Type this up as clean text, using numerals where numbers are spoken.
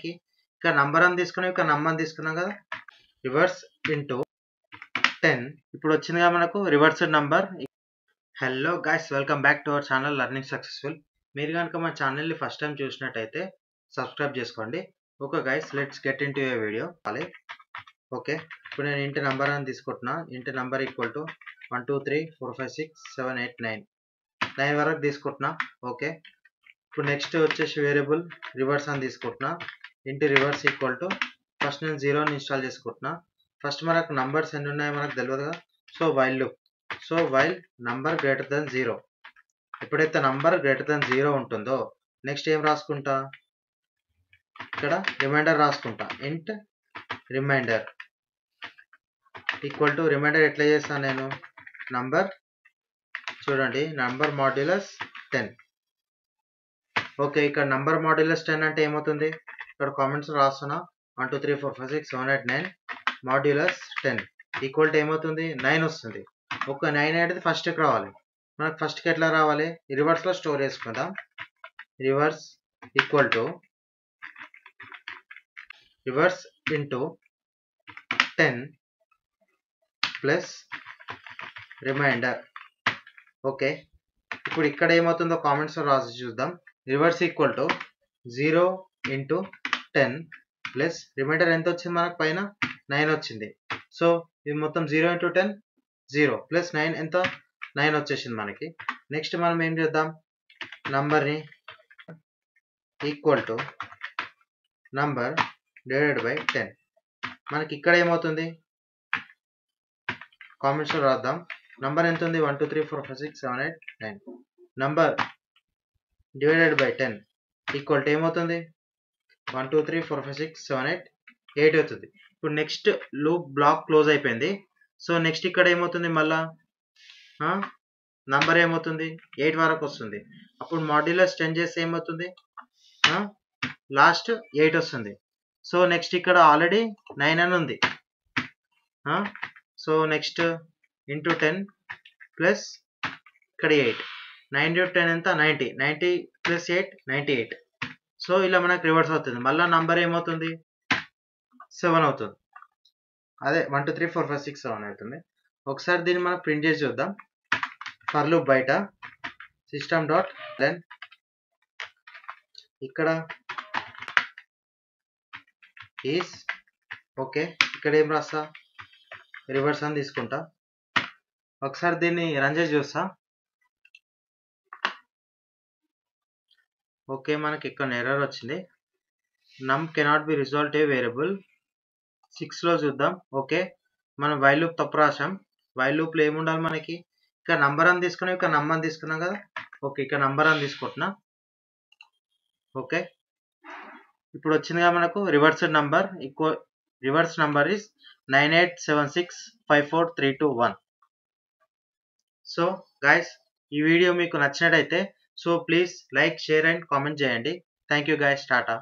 మనకి? ఇక్కడ నంబర్ అని తీసుకున్నాం, ఇక్కడ నంబర్ తీసుకున్నాం కదా. రివర్స్ ఇంటూ 10 ఇప్పుడు వచ్చిందిగా మనకు reversed number. Hello guys, welcome back to our channel learning successful. మీరు కనుక మా ఛానల్ని ఫస్ట్ టైం చూసినట్టయితే సబ్స్క్రైబ్ చేసుకోండి. Okay guys, let's get in to A video. Okay, ఇప్పుడు నేను ఇంటి నంబర్ అని తీసుకుంటున్నా. ఇంటి నంబర్ ఈక్వల్ టు 1 2 3 4 5 6 7 8 9 వరకు తీసుకుంటున్నా. ఓకే, ఇప్పుడు నెక్స్ట్ వచ్చేసి వేరియబుల్ రివర్స్ అని తీసుకుంటున్నా. ఇంటి రివర్స్ ఈక్వల్ టు ఫస్ట్ నేను 0ని ఇన్స్టాల్ చేసుకుంటున్నా. ఫస్ట్ మనకు నంబర్స్ ఎన్ని ఉన్నాయో మనకు తెలియదు కదా. So while loop. So while number greater than 0. ఎప్పుడైతే నంబర్ గ్రేటర్ దెన్ 0 ఉంటుందో నెక్స్ట్ ఏం రాసుకుంటా, ఇక్కడ రిమైండర్ రాసుకుంటా. ఇంట్ రిమైండర్ ఈక్వల్ టు రిమైండర్ ఎట్లా చేస్తాను నేను, నంబర్ చూడండి, నంబర్ మాడ్యులస్ 10. ఓకే, ఇక్కడ నంబర్ మాడ్యులస్ 10 అంటే ఏమవుతుంది, ఇక్కడ కామెంట్స్ రాస్తున్నా. 1 2 3 4 5 6 7 8 9 మాడ్యులస్ 10 ఈక్వల్ టు ఏమవుతుంది, 9 వస్తుంది. ఒక 9 అనేది ఫస్ట్కి రావాలి. మనకు ఫస్ట్కి ఎట్లా రావాలి, రివర్స్లో స్టోర్ చేసుకుందాం. Reverse equal to reverse into 10 plus remainder. Okay, ఇప్పుడు ఇక్కడ ఏమవుతుందో కామెంట్స్లో రాసి చూద్దాం. Reverse equal to 0 into 10 plus remainder ఎంత వచ్చింది మనకు, పైన 9 వచ్చింది. సో ఇది మొత్తం 0 ఇంటూ 10 0 ప్లస్ 9 ఎంత, 9 వచ్చేసింది మనకి. నెక్స్ట్ మనం ఏం చేద్దాం, నంబర్ని equal to number divided by 10. మనకి ఇక్కడ ఏమవుతుంది, కామెంట్స్లో రాద్దాం. నంబర్ ఎంత ఉంది, 1 2 3 4 5 6 7 8 9. Number divided by 10 equal to ఏమవుతుంది, 1 2 3 4 5 6 7 8 8 అవుతుంది. ఇప్పుడు నెక్స్ట్ లూప్ బ్లాక్ క్లోజ్ అయిపోయింది. సో నెక్స్ట్ ఇక్కడ ఏమవుతుంది, మళ్ళా నంబర్ ఏమవుతుంది, 8 వరకు వస్తుంది. అప్పుడు మాడ్యులస్ 10 చేస్తే ఏమవుతుంది, లాస్ట్ 8 వస్తుంది. సో నెక్స్ట్ ఇక్కడ ఆల్రెడీ 9 అని ఉంది. సో నెక్స్ట్ ఇంటూ 10 ప్లస్ ఇక్కడ 8, 9 ఇంటూ 10 ఎంత, 90, 90 ప్లస్ 8 98. సో ఇలా మనకు రివర్స్ అవుతుంది. మళ్ళీ నంబర్ ఏమవుతుంది, 7 అవుతుంది. అదే 1 2 3 4 5 6 7 అవుతుంది. ఒకసారి దీన్ని మనం ప్రింట్ చేసి చూద్దాం. ఫర్ లూప్ బయట సిస్టమ్ డాట్ దెన్ ఇక్కడ ఈస్. ఓకే, ఇక్కడ ఏం రాస్తా, రివర్స్ అని తీసుకుంటా. ఒకసారి దీన్ని రన్ చేసి చూస్తా. ఓకే, మనకి ఇక్కడ ఎర్రర్ వచ్చింది. Num cannot be resolved a variable. 6లో చూద్దాం. ఓకే, మనం వైల్ లూప్ తప్పు రాసాం. వైల్ లూప్లో ఏముండాలి మనకి, ఇక్కడ నంబర్ అని తీసుకున్నాం, ఇక్కడ నంబర్ అని తీసుకున్నాం కదా. ఓకే, ఇక్కడ నంబర్ అని తీసుకుంటున్నా. ఓకే, ఇప్పుడు వచ్చిందిగా మనకు reversed number equal, reverse number is 98765432 so guys, ఈ వీడియో మీకు నచ్చినట్టయితే so please like, share and comment చేయండి. Thank you guys, Tata.